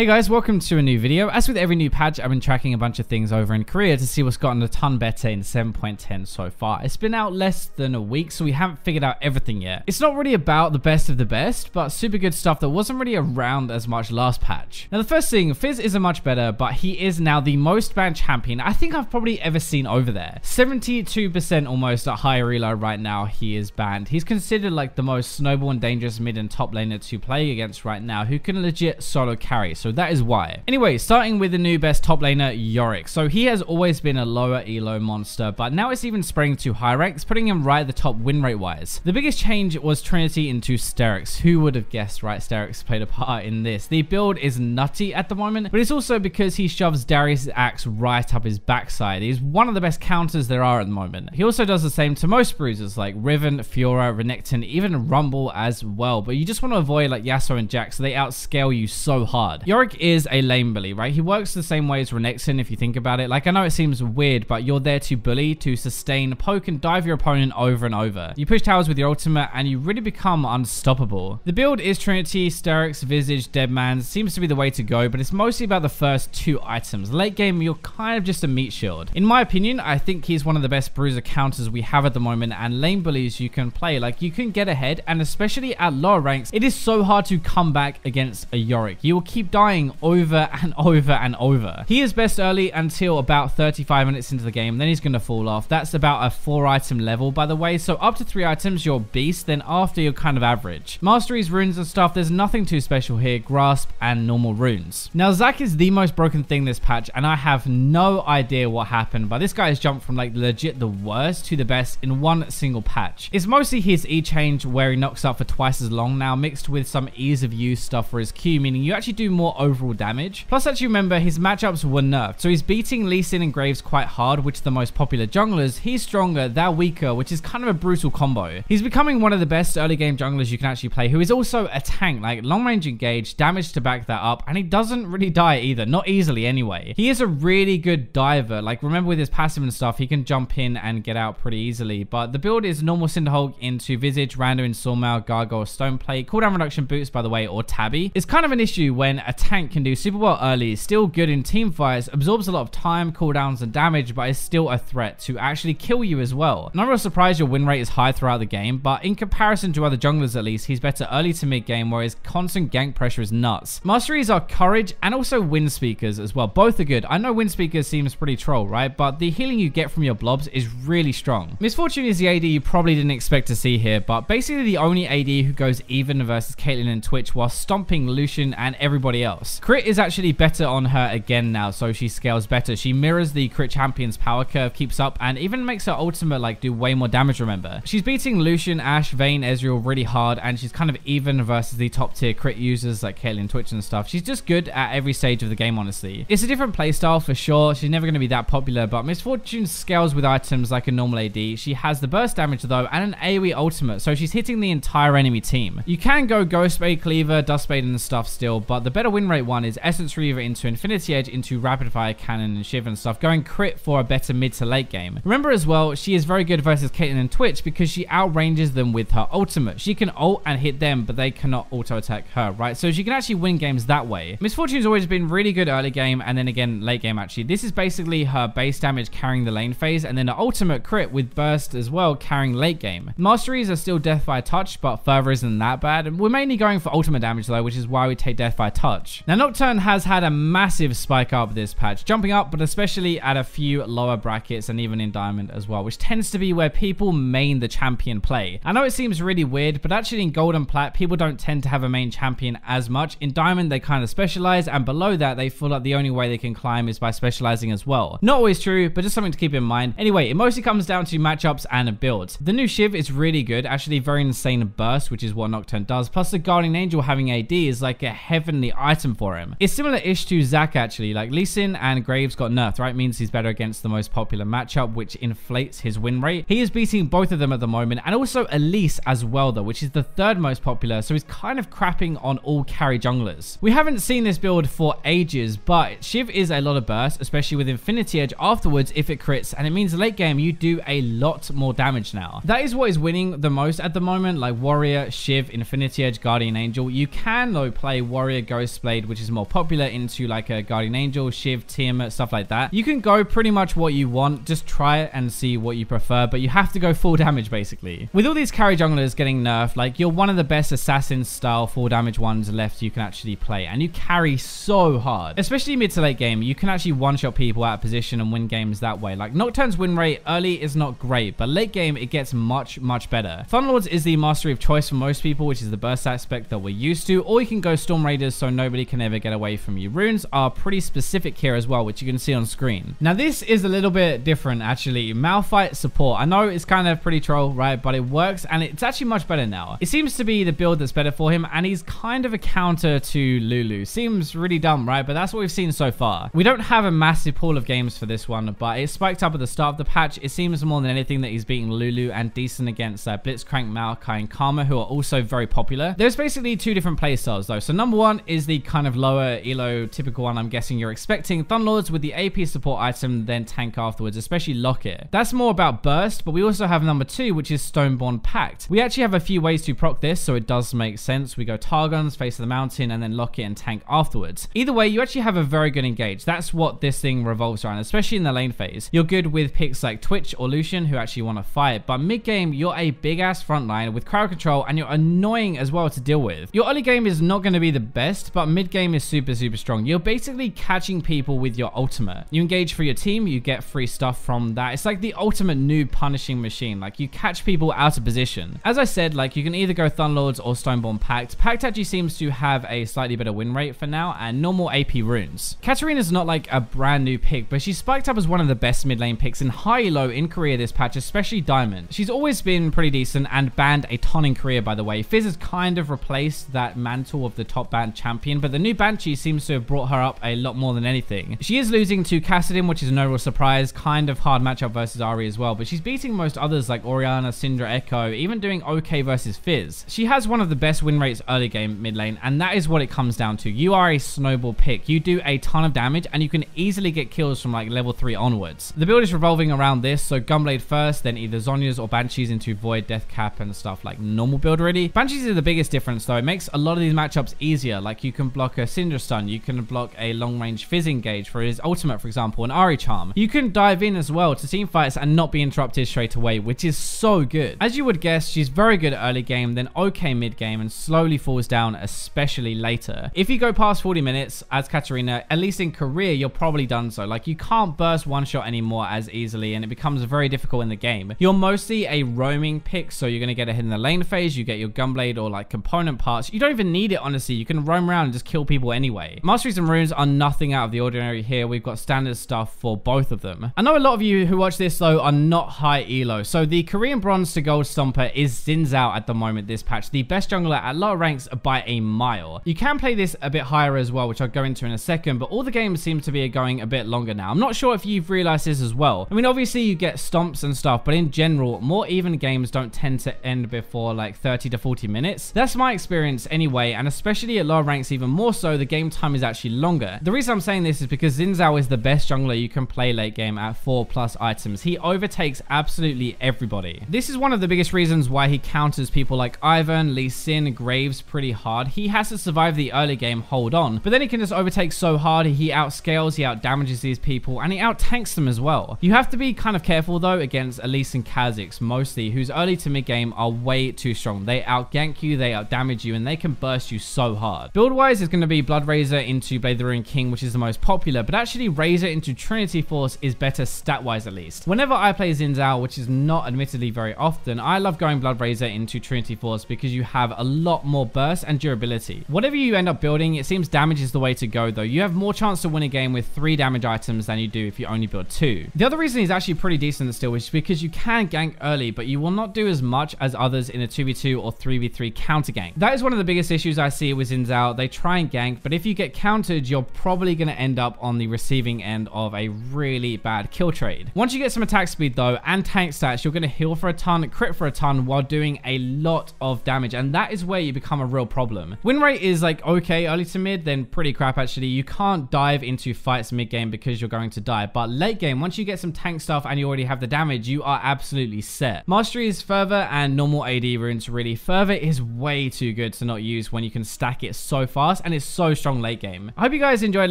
Hey guys, welcome to a new video. As with every new patch, I've been tracking a bunch of things over in Korea to see what's gotten a ton better in 7.10 so far. It's been out less than a week, so we haven't figured out everything yet. It's not really about the best of the best, but super good stuff that wasn't really around as much last patch. Now the first thing, Fizz isn't much better, but he is now the most banned champion I think I've probably ever seen over there. 72% almost at high reload right now he is banned. He's considered like the most snowball and dangerous mid and top laner to play against right now, who can legit solo carry. So that is why. Anyway, starting with the new best top laner, Yorick. So he has always been a lower elo monster, but now it's even spreading to high ranks, putting him right at the top win rate wise. The biggest change was Trinity into Sterix. Who would have guessed, right? Sterix played a part in this. The build is nutty at the moment, but it's also because he shoves Darius' axe right up his backside. He's one of the best counters there are at the moment. He also does the same to most bruisers like Riven, Fiora, Renekton, even Rumble as well, but you just want to avoid like Yasuo and Jack so they outscale you so hard. Yorick is a lane bully, right? He works the same way as Renekton if you think about it. Like, I know it seems weird, but you're there to bully, to sustain, poke, and dive your opponent over and over. You push towers with your ultimate, and you really become unstoppable. The build is Trinity, Sterix, Visage, Deadman. Seems to be the way to go, but it's mostly about the first two items. Late game, you're kind of just a meat shield. In my opinion, I think he's one of the best bruiser counters we have at the moment, and lane bullies you can play. Like, you can get ahead, and especially at lower ranks, it is so hard to come back against a Yorick. You will keep dying over and over and over. He is best early until about 35 minutes into the game, then he's going to fall off. That's about a 4 item level, by the way, so up to 3 items you're beast, then after you're kind of average. Masteries, runes and stuff, there's nothing too special here. Grasp and normal runes. Now Zac is the most broken thing this patch, and I have no idea what happened, but this guy has jumped from like legit the worst to the best in one single patch. It's mostly his E change where he knocks up for twice as long now, mixed with some ease of use stuff for his Q, meaning you actually do more overall damage. Plus, actually remember, his matchups were nerfed, so he's beating Lee Sin and Graves quite hard, which are the most popular junglers. He's stronger, they're weaker, which is kind of a brutal combo. He's becoming one of the best early game junglers you can actually play, who is also a tank, like long range engage, damage to back that up, and he doesn't really die either, not easily anyway. He is a really good diver. Like, remember with his passive and stuff, he can jump in and get out pretty easily, but the build is normal Cinderhulk into Visage, Rando in Sawmail, Gargoyle, Stoneplate, cooldown reduction boots, by the way, or Tabby. It's kind of an issue when a tank can do super well early, still good in team fights, absorbs a lot of time, cooldowns, and damage, but is still a threat to actually kill you as well. Not real surprised your win rate is high throughout the game, but in comparison to other junglers at least, he's better early to mid game, where his constant gank pressure is nuts. Masteries are Courage and also Wind Speakers as well. Both are good. I know Wind Speakers seems pretty troll, right? But the healing you get from your blobs is really strong. Misfortune is the AD you probably didn't expect to see here, but basically the only AD who goes even versus Caitlyn and Twitch while stomping Lucian and everybody else. Crit is actually better on her again now, so she scales better. She mirrors the crit champion's power curve, keeps up, and even makes her ultimate like do way more damage, remember. She's beating Lucian, Ashe, Vayne, Ezreal really hard, and she's kind of even versus the top tier crit users like Caitlyn, Twitch and stuff. She's just good at every stage of the game, honestly. It's a different playstyle for sure. She's never going to be that popular, but Misfortune scales with items like a normal AD. She has the burst damage though, and an AoE ultimate, so she's hitting the entire enemy team. You can go Ghost Spade, Cleaver, Dust Spade and stuff still, but the better win rate one is Essence Reaver into Infinity Edge into Rapid Fire Cannon and Shiv and stuff, going crit for a better mid to late game. Remember as well, she is very good versus Caitlyn and Twitch because she outranges them with her ultimate. She can ult and hit them, but they cannot auto attack her, right? So she can actually win games that way. Misfortune's always been really good early game, and then again late game actually. This is basically her base damage carrying the lane phase, and then her ultimate crit with burst as well carrying late game. Masteries are still death by touch, but further isn't that bad. We're mainly going for ultimate damage though, which is why we take death by touch. Now Nocturne has had a massive spike up this patch, jumping up, but especially at a few lower brackets and even in diamond as well, which tends to be where people main the champion play. I know it seems really weird, but actually in gold and plat people don't tend to have a main champion as much. In diamond they kind of specialize, and below that they feel like the only way they can climb is by specializing as well. Not always true, but just something to keep in mind. Anyway, it mostly comes down to matchups and builds. The new Shiv is really good, actually very insane burst, which is what Nocturne does, plus the Guardian Angel having AD is like a heavenly item for him. It's similar-ish to Zac actually. Like Lee Sin and Graves got nerfed, right? Means he's better against the most popular matchup, which inflates his win rate. He is beating both of them at the moment, and also Elise as well though, which is the third most popular, so he's kind of crapping on all carry junglers. We haven't seen this build for ages, but Shiv is a lot of burst, especially with Infinity Edge afterwards if it crits, and it means late game you do a lot more damage now. That is what is winning the most at the moment, like Warrior, Shiv, Infinity Edge, Guardian Angel. You can though play Warrior, Ghost Blade, Gunblade, which is more popular, into like a Guardian Angel, Shiv, Tiamat, stuff like that. You can go pretty much what you want. Just try it and see what you prefer, but you have to go full damage basically. With all these carry junglers getting nerfed, like you're one of the best assassin style full damage ones left you can actually play, and you carry so hard. Especially mid to late game, you can actually one-shot people out of position and win games that way. Like Nocturne's win rate early is not great, but late game it gets much better. Thunderlords is the mastery of choice for most people, which is the burst aspect that we're used to, or you can go Storm Raiders so nobody can ever get away from you. Runes are pretty specific here as well, which you can see on screen. Now this is a little bit different actually. Malphite support, I know it's kind of pretty troll, right, but it works and it's actually much better now. It seems to be the build that's better for him, and he's kind of a counter to Lulu. Seems really dumb, right, but that's what we've seen so far. We don't have a massive pool of games for this one, but it spiked up at the start of the patch. It seems more than anything that he's beating Lulu and decent against Blitzcrank, Maokai, and Karma, who are also very popular. There's basically two different playstyles though. So number one is the kind of lower elo typical one I'm guessing you're expecting. Thunderlords with the AP support item, then tank afterwards, especially Locket. That's more about burst, but we also have number two, which is Stoneborn Pact. We actually have a few ways to proc this, so it does make sense. We go Targons, Face of the Mountain, and then Locket and tank afterwards. Either way, you actually have a very good engage. That's what this thing revolves around, especially in the lane phase. You're good with picks like Twitch or Lucian who actually want to fight, but mid game you're a big ass frontline with crowd control, and you're annoying as well to deal with. Your early game is not going to be the best, but mid game is super strong. You're basically catching people with your ultimate. You engage for your team, you get free stuff from that. It's like the ultimate noob punishing machine. Like you catch people out of position. As I said, like you can either go Thunderlords or Stoneborn Pact. Pact actually seems to have a slightly better win rate for now and normal AP runes. Katarina's not like a brand new pick, but she spiked up as one of the best mid lane picks in high elo in Korea this patch, especially Diamond. She's always been pretty decent and banned a ton in Korea, by the way. Fizz has kind of replaced that mantle of the top banned champion, but the new Banshee seems to have brought her up a lot more than anything. She is losing to Kassadin, which is no real surprise. Kind of hard matchup versus Ahri as well, but she's beating most others like Orianna, Syndra, Echo, even doing okay versus Fizz. She has one of the best win rates early game mid lane, and that is what it comes down to. You are a snowball pick. You do a ton of damage, and you can easily get kills from like level 3 onwards. The build is revolving around this, so Gunblade first, then either Zhonya's or Banshees into Void, Death Cap, and stuff like normal build already. Banshees are the biggest difference though. It makes a lot of these matchups easier. Like you can block a Syndra stun, you can block a long range Fizz engage for his ultimate, for example, an Ahri charm. You can dive in as well to team fights and not be interrupted straight away, which is so good. As you would guess, she's very good early game, then okay mid game, and slowly falls down, especially later. If you go past 40 minutes as Katarina, at least in Korea, you're probably done so. Like you can't burst one shot anymore as easily, and it becomes very difficult in the game. You're mostly a roaming pick, so you're going to get ahead in the lane phase, you get your Gunblade or like component parts. You don't even need it, honestly. You can roam around and just kill people anyway. Masteries and runes are nothing out of the ordinary here. We've got standard stuff for both of them. I know a lot of you who watch this though are not high elo, so the Korean bronze to gold stomper is Xin Zhao at the moment this patch, the best jungler at lower ranks by a mile. You can play this a bit higher as well, which I'll go into in a second, but all the games seem to be going a bit longer now. I'm not sure if you've realized this as well. I mean, obviously you get stomps and stuff, but in general, more even games don't tend to end before like 30 to 40 minutes. That's my experience anyway, and especially at lower ranks even more so, the game time is actually longer. The reason I'm saying this is because Xin Zhao is the best jungler you can play late game at 4+ items. He overtakes absolutely everybody. This is one of the biggest reasons why he counters people like Ivern, Lee Sin, Graves pretty hard. He has to survive the early game, hold on, but then he can just overtake so hard. He outscales, he outdamages these people, and he out-tanks them as well. You have to be kind of careful though against Elise and Kha'Zix mostly, whose early to mid game are way too strong. They out-gank you, they out-damage you, and they can burst you so hard. Build-wise is going to be Blood Razor into Blade the Ruined King, which is the most popular, but actually Razor into Trinity Force is better stat-wise at least. Whenever I play Xin Zhao, which is not admittedly very often, I love going Blood Razor into Trinity Force because you have a lot more burst and durability. Whatever you end up building, it seems damage is the way to go though. You have more chance to win a game with 3 damage items than you do if you only build 2. The other reason he's actually pretty decent still is because you can gank early, but you will not do as much as others in a 2v2 or 3v3 counter gank. That is one of the biggest issues I see with Xin Zhao. They try and gank, but if you get countered, you're probably going to end up on the receiving end of a really bad kill trade. Once you get some attack speed though and tank stats, you're going to heal for a ton, crit for a ton while doing a lot of damage, and that is where you become a real problem. Win rate is like okay early to mid, then pretty crap actually. You can't dive into fights mid game because you're going to die, but late game, once you get some tank stuff and you already have the damage, you are absolutely set. Mastery is Fervor and normal AD runes really. Fervor is way too good to not use when you can stack it so fast. fast and it's so strong late game. I hope you guys enjoyed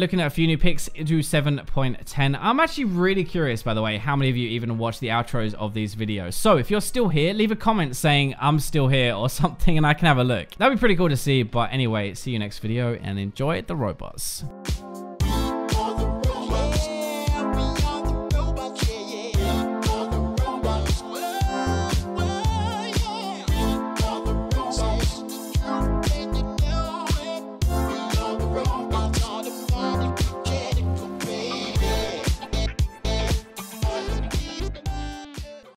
looking at a few new picks to 7.10. I'm actually really curious, by the way, how many of you even watch the outros of these videos. So if you're still here, leave a comment saying I'm still here or something and I can have a look. That'd be pretty cool to see. But anyway, see you next video and enjoy the robots.